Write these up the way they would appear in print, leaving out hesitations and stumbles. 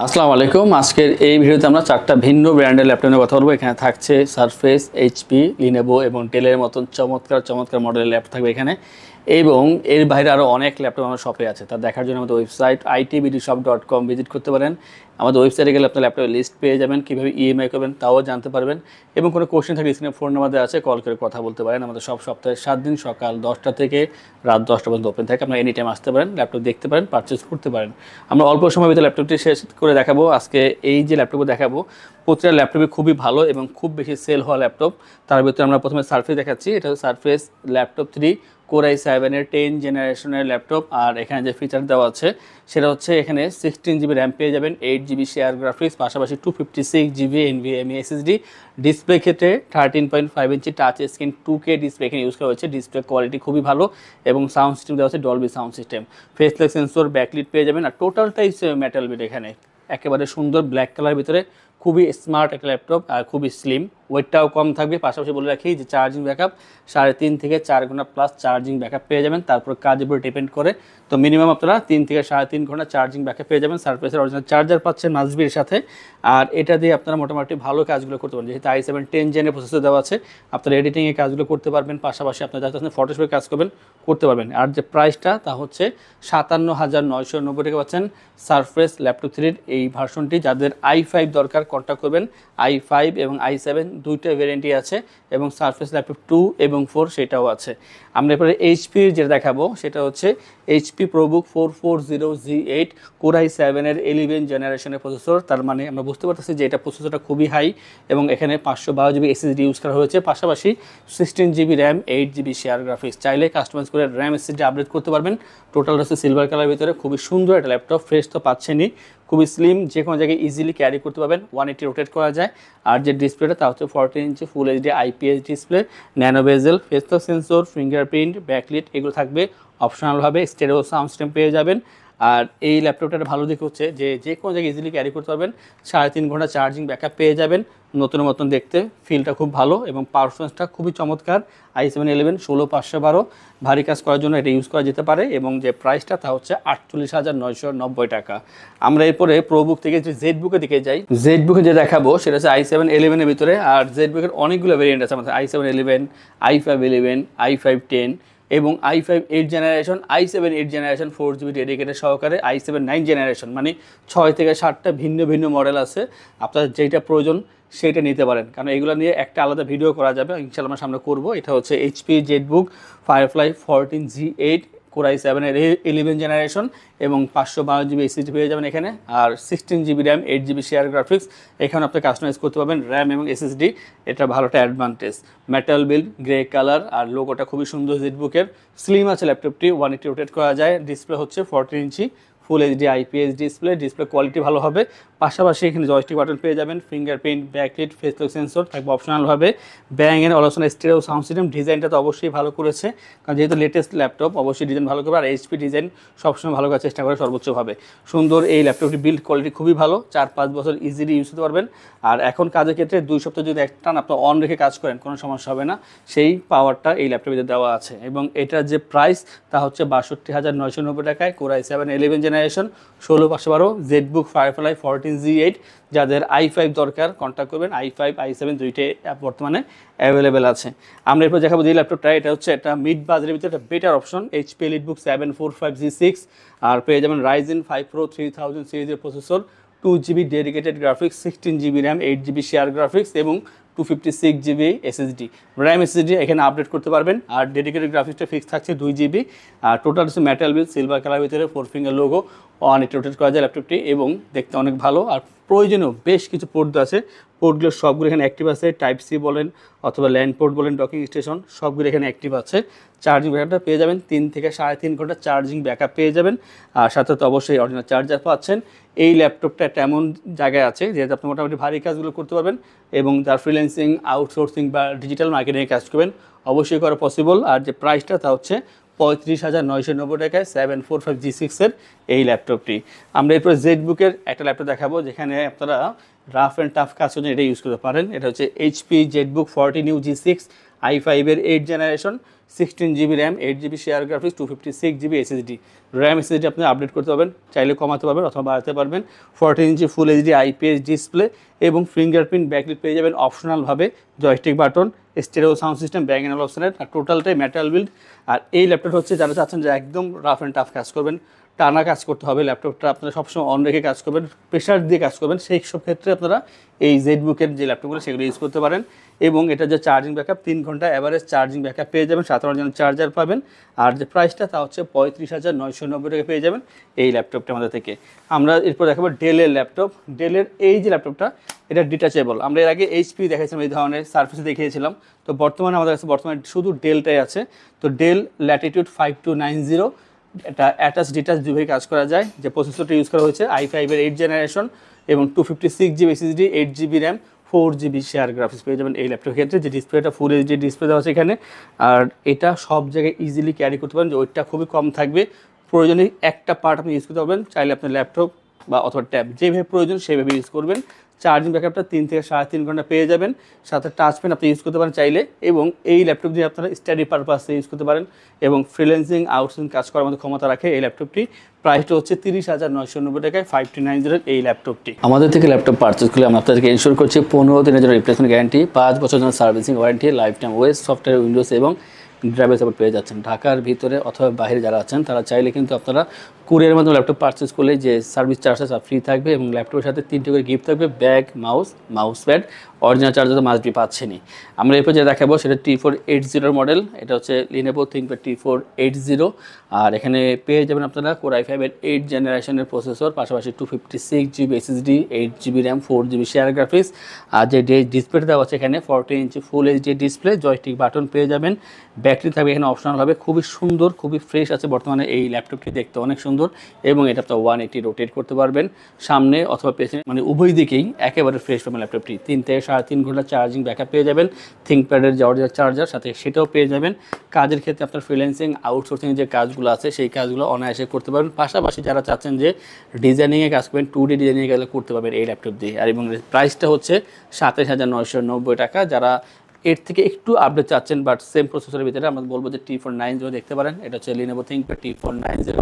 আসসালামু আলাইকুম। আজকের এই ভিডিওতে আমরা চারটা ভিন্ন ব্র্যান্ডের ল্যাপটপ নিয়ে কথা বলবো। এখানে থাকছে সারফেস, এইচপি, লিনোভো এবং ডেলের মতন চমৎকার মডেলের ল্যাপটপ থাকবে এখানে, এবং এর বাইরে আরও অনেক ল্যাপটপ আমার শপে আছে। তা দেখার জন্য আমাদের ওয়েবসাইট itbdshop.com ভিজিট করতে পারেন। আমাদের ওয়েবসাইটে গেলে আপনার ল্যাপটপের লিস্ট পেয়ে যাবেন, কীভাবে ইএমআই করবেন তাও জানতে পারবেন, এবং কোনো কোশ্চেন থাকলে স্ক্রিনে ফোন নাম্বার আছে, কল করে কথা বলতে পারেন। আমাদের সব সপ্তাহে 7 দিন সকাল 10টা থেকে রাত 10টা পর্যন্ত ওপেন থাকে। আপনারা এনি টাইম আসতে পারেন, ল্যাপটপ দেখতে পারেন, পারচেস করতে পারেন। আমরা অল্প সময়ের ভিতরে ল্যাপটপটি শেষ করে দেখাবো। আজকে এই যে ল্যাপটপ দেখাবো প্রতিটা ল্যাপটপে খুবই ভালো এবং খুব বেশি সেল হওয়া ল্যাপটপ। তার ভিতরে আমরা প্রথমে সারফেস দেখাচ্ছি। এটা হচ্ছে সারফেস ল্যাপটপ 3 Core i7-এর 10 জেনারেশনের ল্যাপটপ। আর এখানে যে ফিচার দেওয়া আছে সেটা হচ্ছে এখানে 16GB র্যাম পেয়ে যাবেন, 8GB শেয়ার গ্রাফিক্স, পাশাপাশি 256GB NVMe SSD। ডিসপ্লে ক্ষেত্রে 13.5 ইঞ্চি টাচ স্ক্রিন 2K ডিসপ্লে এখানে ইউজ করা হয়েছে। ডিসপ্লে কোয়ালিটি খুবই ভালো এবং সাউন্ড সিস্টেম দেওয়া আছে Dolby sound system. Faceless sensor, backlit পেয়ে যাবেন। আর টোটালটাই মেটাল বিট এখানে, একেবারে সুন্দর ব্ল্যাক কালার ভিতরে, খুবই স্মার্ট একটা ল্যাপটপ আর খুবই স্লিম, ওয়েটটাও কম থাকবে। পাশাপাশি বলে রাখি যে চার্জিং ব্যাকআপ 3.5 থেকে 4 ঘন্টা প্লাস চার্জিং ব্যাকআপ পেয়ে যাবেন। তারপর কাজের উপর ডিপেন্ড করে, তো মিনিমাম আপনারা 3 থেকে 3.5 ঘন্টা চার্জিং ব্যাকআপ পেয়ে যাবেন। সারফেসের অরিজিনাল চার্জার পাচ্ছেন মাসবির সাথে। আর এটা দিয়ে আপনারা মোটামুটি ভালো কাজগুলো করতে পারেন, যেহেতু i7 10 জেনের প্রসেসর দেওয়া আছে। আপনারা এডিটিংয়ে কাজগুলো করতে পারবেন, পাশাপাশি আপনারা যাতে ফটোশপে কাজ করতে পারবেন। আর যে প্রাইসটা তা হচ্ছে 57,990 টাকা পাচ্ছেন সারফেস ল্যাপটপ 3-র এই ভার্সনটি। যাদের i5 দরকার কন্ট্যাক্ট করবেন। i5 এবং i7 দুইটা ভ্যারিয়েন্টই আছে, এবং সারফেস ল্যাপটপ 2 এবং 4 সেটাও আছে। আমরা এরপরে এইচপির যেটা দেখাবো সেটা হচ্ছে এইচপি প্রোবুক 440G8 Core i7-এর 11 জেনারেশনের প্রসেসর। তার মানে আমরা বুঝতে পারতেছি যে এটা প্রসেসরটা খুবই হাই, এবং এখানে 512GB SSD ইউজ করা হয়েছে, পাশাপাশি 16GB RAM, 8GB share graphics. চাইলে কাস্টমাইজ করে র্যাম SSD আপডেট করতে পারবেন। টোটাল হচ্ছে সিলভার কালার ভিতরে, খুবই সুন্দর একটা ল্যাপটপ। ফ্রেশ তো পাচ্ছেনই, খুবই স্লিম, যে কোনো জায়গায় ইজিলি ক্যারি করতে পারবেন, 180 রোটেট করা যায়। আর যে ডিসপ্লেটা তা হচ্ছে 14 inch full HD IPS display, nano bezel, face sensor, fingerprint, backlit এগুলো থাকবে। অপশনালভাবে স্টেরিও সাউন্ড সিস্টেম পেয়ে যাবেন। আর এই ল্যাপটপটার ভালো দিক হচ্ছে যে কোনো জায়গায় ইজিলি ক্যারি করতে পারবেন, 3.5 ঘন্টা চার্জিং ব্যাকআপ পেয়ে যাবেন। নতুন মতন দেখতে, ফিলটা খুব ভালো এবং পারফরমেন্সটা খুবই চমৎকার। i7-11 16512 ভারী কাজ করার জন্য এটা ইউজ করা যেতে পারে, এবং যে প্রাইসটা তা হচ্ছে 48,990 টাকা। আমরা এরপরে প্রোবুক থেকে যে জেডবুকের দিকে যাই। জেডবুকে যে দেখাবো সেটা হচ্ছে i7-11-এর ভিতরে। আর জেডবুকের অনেকগুলো ভেরিয়েন্ট আছে আমাদের, i7-11, i5-11, i5-10 এবং i5 8 generation, i7 8 generation 4GB dedicated সহকারে, i7 9 জেনারেশন, মানে 6 থেকে 7টা ভিন্ন মডেল আছে। আপনাদের যেটা প্রয়োজন সেটা নিতে পারেন, কারণ এগুলো নিয়ে একটা আলাদা ভিডিও করা যাবে, ইনশাআল্লাহ আমরা সামনে করবো। এটা হচ্ছে HP ZBook firefly 14G8 Core i7-এর 11 generation, এবং 512GB SSD পেয়ে যাবেন এখানে। আর 16GB RAM, 8GB share graphics এখানে আপনি কাস্টমাইজ করতে পারবেন র্যাম এবং SSD। এটা ভালোটা advantage. Metal build, grey colour, আর লোগোটা খুবই সুন্দর জেডবুকের। স্লিম আছে ল্যাপটপটি, 180 রোটেট করা যায়। ডিসপ্লে হচ্ছে 14 inch full HD IPS display quality ভালো হবে। পাশাপাশি এখানে জয়স্টিক বাটন পেয়ে যাবেন, ফিঙ্গারপ্রিন্ট, ব্যাকলিট, ফেসলক সেন্সর থাকবে অপশনালভাবে। ব্যাং এর অলসন স্টেরিও সাউন্ড সিস্টেম। ডিজাইনটা তো অবশ্যই ভালো করেছে, কারণ যেহেতু লেটেস্ট ল্যাপটপ অবশ্যই ডিজাইন ভালো করবে। আর এইচপি ডিজাইন সবসময় ভালো করার চেষ্টা করে সর্বোচ্চভাবে। সুন্দর এই ল্যাপটপটি, বিল্ড কোয়ালিটি খুবই ভালো, 4-5 বছর ইজিলি ইউজ করতে পারবেন। আর এখন কাজের ক্ষেত্রে 2 সপ্তাহ যদি একটান আপনার অন রেখে কাজ করেন কোনো সমস্যা হবে না, সেই পাওয়ারটা এই ল্যাপটপে দেওয়া আছে। এবং এটার যে প্রাইস তা হচ্ছে 62,990 টাকায় Core i7-11 generation 16512 ZBook firefly 14G8। যাদের i5 দরকার কন্ট্যাক্ট করবেন। i5 i7 দুইটাই বর্তমানে অ্যাভেলেবেল আছে। আমরা এরপর দেখাবো যে ল্যাপটপটা, এটা হচ্ছে একটা মিড বাজারের ভিতরে একটা better option, HP EliteBook 745G6। আর পেয়ে যাবেন Ryzen 5 Pro 3000 সিরিজের processor, 2GB dedicated graphics, 16GB RAM, 8GB share graphics এবং 256GB SSD র্যাম SSD এখানে আপডেট করতে পারবেন। আর ডেডিকেটেড গ্রাফিক্সটা ফিক্স থাকছে 2GB। আর টোটাল হচ্ছে মেটাল বিল, সিলভার কালার ভিতরে, 4 ফিঙ্গার লোগো, 180 রোটেট করা যায় ল্যাপটপটি, এবং দেখতে অনেক ভালো। আর প্রয়োজনীয় বেশ কিছু পোর্ট আছে, পোর্টগুলো সবগুলো এখানে অ্যাক্টিভ আছে। টাইপ সি বলেন অথবা ল্যান্ড পোর্ট বলেন, ডকিং স্টেশন সবগুলো এখানে অ্যাক্টিভ আছে। চার্জিং ব্যাকআপটা পেয়ে যাবেন 3 থেকে 3.5 ঘন্টা চার্জিং ব্যাকআপ পেয়ে যাবেন। আর সাথে তো অবশ্যই অরিজিনাল চার্জার পাচ্ছেন। এই ল্যাপটপটা একটা এমন জায়গায় আছে যেহেতু আপনি মোটামুটি ভারী কাজগুলো করতে পারবেন, এবং যার ফ্রিল্যান্সিং, আউটসোর্সিং বা ডিজিটাল মার্কেটিংয়ে কাজ করবেন অবশ্যই করা পসিবল। আর যে প্রাইসটা তা হচ্ছে 35,990 টাকায় 745G6-এর এই ল্যাপটপটি। আমরা এরপর জেডবুকের একটা ল্যাপটপ দেখাবো, যেখানে আপনারা রাফ অ্যান্ড টাফ কাজ জন্য এটা ইউজ করতে পারেন। এটা হচ্ছে HP জেডবুক 40 নিউ G6 i5-এর 8 generation, 16GB RAM, 8GB share graphics, 256GB SSD। RAM SSD আপনি আপডেট করতে পারবেন, চাইলে কমাতে পারবেন অথবা বাড়াতে পারবেন। 14 inch full HD IPS display এবং ফিঙ্গারপ্রিন্ট ব্যাকলিট পেয়ে যাবেন অপশনালভাবে, joystick button, stereo sound system, back and অপশনের, আর টোটালটাই মেটাল বিল্ড। আর এই ল্যাপটপ হচ্ছে যারা চাচ্ছেন যে একদম রাফ অ্যান্ড টাফ কাজ করবেন, টানা কাজ করতে হবে, ল্যাপটপটা আপনারা সবসময় অন রেখে কাজ করবেন, প্রেশার দিয়ে কাজ করবেন, সেই সব ক্ষেত্রে আপনারা এই জেডবুকের যে ল্যাপটপগুলো সেগুলো ইউজ করতে পারেন। এবং এটা যে চার্জিং ব্যাকআপ 3 ঘন্টা অ্যাভারেজ চার্জিং ব্যাকআপ পেয়ে যাবেন, 7 অরিজিনাল চার্জার পাবেন। আর যে প্রাইসটা তা হচ্ছে 35,990 টাকা পেয়ে যাবেন এই ল্যাপটপটা আমাদের থেকে। আমরা এরপর দেখাবো ডেলের ল্যাপটপ। ডেলের এই যে ল্যাপটপটা, এটা ডিটাচেবল। আমরা এর আগে এইচপি দেখাইছিলাম, এই ধরনের সার্ফেসে দেখিয়েছিলাম। তো বর্তমানে আমাদের কাছে বর্তমানে শুধু ডেলটাই আছে। তো ডেল ল্যাটিটিউড 5290, এটা অ্যাটাচ ডিটাচ দুভাবে কাজ করা যায়। যে প্রসেসরটা ইউজ করা হয়েছে i5-এর 8 জেনারেশন এবং 256GB SSD, 8GB RAM, 4GB share graphics পেয়ে যাবেন এই ল্যাপটপের ক্ষেত্রে। যে ডিসপ্লেটা ফুল এইচডি ডিসপ্লে দেওয়া আছে এখানে, আর এটা সব জায়গায় ইজিলি ক্যারি করতে পারেন, যে ওইটা খুবই কম থাকবে। প্রয়োজনে একটা পার্ট আপনি ইউজ করতে পারবেন, চাইলে আপনার ল্যাপটপ বা অথবা ট্যাব যেভাবে প্রয়োজন সেভাবে ইউজ করবেন। চার্জিং ব্যাকআপটা 3 থেকে 3.5 ঘন্টা পেয়ে যাবেন, সাথে টাচ পেন আপনি ইউজ করতে পারেন চাইলে। এবং এই ল্যাপটপ দিয়ে আপনারা স্টাডি পারপাসে ইউজ করতে পারেন এবং ফ্রিল্যান্সিং আউটসোর্সিং কাজ করার মতো ক্ষমতা রাখে এই ল্যাপটপটি। প্রাইসটা হচ্ছে 30,990 টাকায় 5290 এই ল্যাপটপটি। আমাদের থেকে ল্যাপটপ পারচেজ করলে আমরা আপনাদেরকে ইনশোর করছি 15 দিনের জন্য রিপ্লেসমেন্ট গ্যারান্টি, 5 বছর জন্য সার্ভিসিং ওয়ারেন্টি, লাইফ টাইম ওয়েস, সফটওয়্যার, উইন্ডোজ এবং ড্রাইভার সাপোর্ট পেয়ে যাচ্ছেন। ঢাকার ভিতরে অথবা বাইরে যারা আছেন তারা চাইলে কিন্তু আপনারা কুরিয়ারের মাধ্যমে ল্যাপটপ পারচেজ করলে যে সার্ভিস চার্জটা ফ্রি থাকবে এবং ল্যাপটপের সাথে 3টে করে গিফট থাকবে, bag, mouse pad, original charger তো মাস্ট বি পাচ্ছেনই। আমরা এরপর যে দেখাবো সেটা T480 মডেল। এটা হচ্ছে লিনোভো থিংকপ্যাড T480। আর এখানে পেয়ে যাবেন আপনারা কোর i5-এর 8 জেনারেশনের প্রসেসর, পাশাপাশি 256GB SSD, 8GB RAM, 4GB share graphics. আর যে ডিসপ্লেটা দেওয়া আছে এখানে 14 inch full HD display, joystick button পেয়ে যাবেন, ব্যাটারি থাকবে এখানে অপশনাল হবে। খুবই সুন্দর, খুবই ফ্রেশ আছে বর্তমানে এই ল্যাপটপটি, দেখতে অনেক সুন্দর। এবং এটা আপনার 180 রোটেট করতে পারবেন, সামনে অথবা পেছনে, মানে উভয় দিকেই একেবারে ফ্রেশ পাবেন ল্যাপটপটি। 3 থেকে 3.5 ঘন্টা চার্জিং ব্যাকআপ পেয়ে যাবেন, থিংকপ্যাডের যে অরিজিনাল চার্জার সাথে সেটাও পেয়ে যাবেন। কাজের ক্ষেত্রে আপনার ফ্রিল্যান্সিং আউটসোর্সিং যে কাজগুলো আছে সেই কাজগুলো অনায়াসে করতে পারবেন। পাশাপাশি যারা চাচ্ছেন যে ডিজাইনিংয়ে কাজ করবেন, 2D ডিজাইনিংয়ে কাজ করতে পারবেন এই ল্যাপটপ দিয়ে। আর এবং প্রাইসটা হচ্ছে 27,990 টাকা। যারা এর থেকে একটু আপডেট চাচ্ছেন বাট সেম প্রসেসরের ভিতরে, আমরা বলবো যে T490 দেখতে পারেন। এটা হচ্ছে Lenovo ThinkPad T490,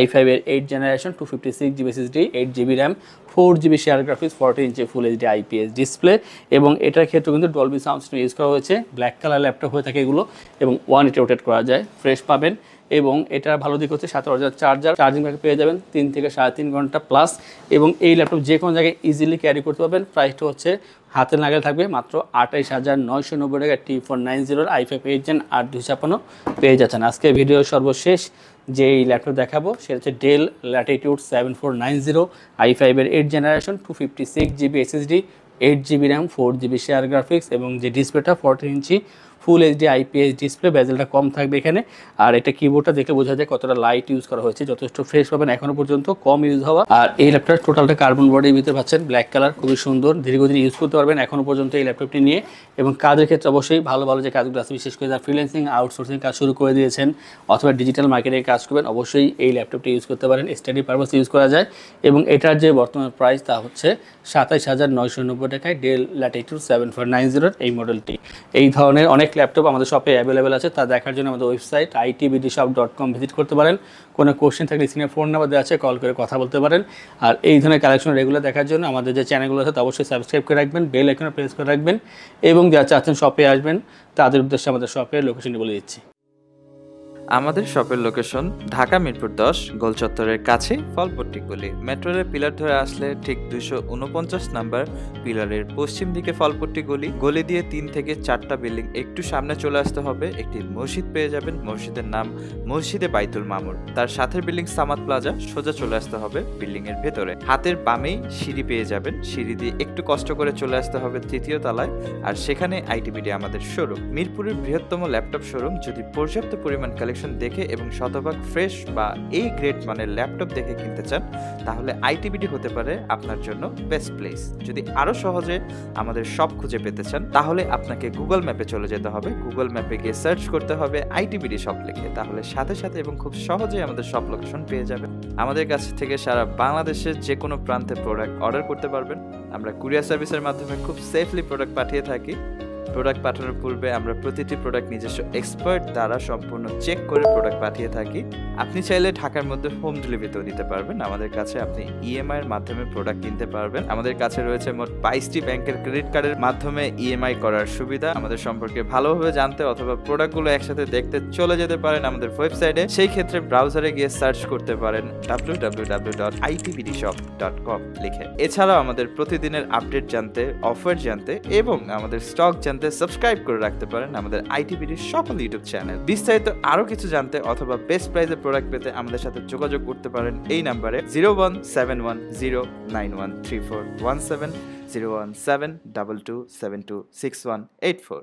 i5-এর 8 generation, 256GB SSD, 8GB RAM, 4GB share graphics, 14 inch full HD IPS display. এবং এটার ক্ষেত্রে কিন্তু ডলবি সাউন্ড সিস্টেম ইউজ করা হয়েছে। ব্ল্যাক কালার ল্যাপটপ হয়ে থাকে এগুলো, এবং 180 রোটেট করা যায়, ফ্রেশ পাবেন। এবং এটার ভালো দিক হচ্ছে 7 অরিজিনাল চার্জার, চার্জিং ব্যাকআপ পেয়ে যাবেন 3 থেকে 3.5 ঘন্টা প্লাস। এবং এই ল্যাপটপ যে কোনো জায়গায় ইজিলি ক্যারি করতে পারবেন। প্রাইসটা হচ্ছে হাতের নাগালে থাকবে মাত্র 28,990 টাকা। T490 i5 8 Gen 8 পেয়ে যাচ্ছেন। আজকে ভিডিওর সর্বশেষ যে এই ল্যাপটপ দেখাবো সেটা হচ্ছে del Latitude 7490, i5-এর 8 generation, 256GB SSD, 8GB RAM, 4GB share graphics. এবং যে ডিসপ্লেটা 14 inch full HD IPS display, বেজেলটা কম থাকবে এখানে। আর এটা কিবোর্ডটা দেখলে বোঝা যায় কতটা লাইট ইউজ করা হয়েছে, যথেষ্ট ফ্রেশ পাবেন এখনো পর্যন্ত, কম ইউজ হওয়া। আর এই ল্যাপটপটা টোটালটা কার্বন বডির ভিতরে পাচ্ছেন, ব্ল্যাক কালার, খুবই সুন্দর, দীর্ঘদিন ইউজ করতে পারবেন এখনো পর্যন্ত এই ল্যাপটপটি নিয়ে। এবং কাজের ক্ষেত্রে অবশ্যই ভালো ভালো যে কাজগুলো আছে, বিশেষ করে যারা ফ্রিল্যান্সিং আউটসোর্সিং কাজ শুরু করে দিয়েছেন অথবা ডিজিটাল মার্কেটিংয়ে কাজ করবেন, অবশ্যই এই ল্যাপটপটি ইউজ করতে পারেন, স্টাডি পারপাস ইউজ করা যায়। এবং এটার যে বর্তমান প্রাইস তা হচ্ছে 27,990 টাকায় ডেল ল্যাটিটিউড 7490 এই মডেলটি। এই ধরনের অনেক ল্যাপটপ আমাদের শপে অ্যাভেলেবেল আছে, তা দেখার জন্য আমাদের ওয়েবসাইট itbdshop.com ভিজিট করতে পারেন। কোনো কোশ্চেন থাকলে স্ক্রিনে ফোন নাম্বার দেওয়া আছে, কল করে কথা বলতে পারেন। আর এই ধরনের কালেকশন রেগুলার দেখার জন্য আমাদের যে চ্যানেলগুলো আছে তা অবশ্যই সাবস্ক্রাইব করে রাখবেন, বেল আইকনে প্রেস করে রাখবেন। এবং যারা চাচ্ছেন শপে আসবেন তাদের উদ্দেশ্যে আমাদের শপের লোকেশনটি বলে দিচ্ছি। আমাদের শপের লোকেশন ঢাকা মিরপুর 10 গোল চত্বরের কাছে ফলপট্টি গলি। মেট্রো রেল পিলার ধরে আসলে ঠিক 249 নাম্বার পিলারের পশ্চিম দিকে ফলপট্টি গলি। গলি দিয়ে 3 থেকে 4টা বিল্ডিং একটু সামনে চলে আসতে হবে, একটি মসজিদ পেয়ে যাবেন। মসজিদের নাম মসজিদে বাইতুল মামুর। তার সাথের বিল্ডিং সামাদ প্লাজা, সোজা চলে আসতে হবে বিল্ডিং এর ভেতরে। হাতের বামেই সিঁড়ি পেয়ে যাবেন, সিঁড়ি দিয়ে একটু কষ্ট করে চলে আসতে হবে 3য় তলায়, আর সেখানে আইটিবিডি আমাদের শোরুম। মিরপুরের বৃহত্তম ল্যাপটপ শোরুম। যদি পর্যাপ্ত পরিমাণ কালেকশন দেখে এবং শতভাগ ফ্রেশ বা এই গ্রেড মানের ল্যাপটপ দেখে কিনতে চান তাহলে আইটিবিডি হতে পারে আপনার জন্য বেস্ট প্লেস। যদি আরো সহজে আমাদের শপ খুঁজে পেতে চান তাহলে আপনাকে গুগল ম্যাপে চলে যেতে হবে। গুগল ম্যাপে গিয়ে সার্চ করতে হবে আইটিবিডি শপ লিখে, তাহলে সাথে সাথে এবং খুব সহজেই আমাদের শপ লোকেশন পেয়ে যাবেন। আমাদের কাছ থেকে সারা বাংলাদেশের যে কোনো প্রান্তে প্রোডাক্ট অর্ডার করতে পারবেন। আমরা কুরিয়ার সার্ভিসের মাধ্যমে খুব সেফলি প্রোডাক্ট পাঠিয়ে থাকি। প্রোডাক্ট পাঠানোর পূর্বে আমরা প্রতিটি প্রোডাক্ট নিজস্ব এক্সপার্ট দ্বারা সম্পূর্ণ চেক করে প্রোডাক্ট পাঠিয়ে থাকি। আপনি চাইলে ঢাকার মধ্যে হোম ডেলিভারিতেও নিতে পারবেন। আমাদের কাছে আপনি ইএমআই এর মাধ্যমে প্রোডাক্ট কিনতে পারবেন। আমাদের কাছে রয়েছে মোট 22টি ব্যাংকের ক্রেডিট কার্ডের মাধ্যমে ইএমআই করার সুবিধা। আমাদের সম্পর্কে ভালোভাবে জানতে অথবা প্রোডাক্টগুলো একসাথে দেখতে চলে যেতে পারেন আমাদের ওয়েবসাইটে। সেই ক্ষেত্রে ব্রাউজারে গিয়ে সার্চ করতে পারেন www.itbdshop.com লিখে। এছাড়াও আমাদের প্রতিদিনের আপডেট জানতে, অফার জানতে এবং আমাদের স্টক জানতে সাবস্ক্রাইব করে রাখতে পারেন আমাদের আইটিবিডির সকল ইউটিউব চ্যানেল। বিস্তারিত আরো কিছু জানতে অথবা বেস্ট প্রাইসে প্রোডাক্ট পেতে আমাদের সাথে যোগাযোগ করতে পারেন এই নাম্বারে 01710913417 01722726184।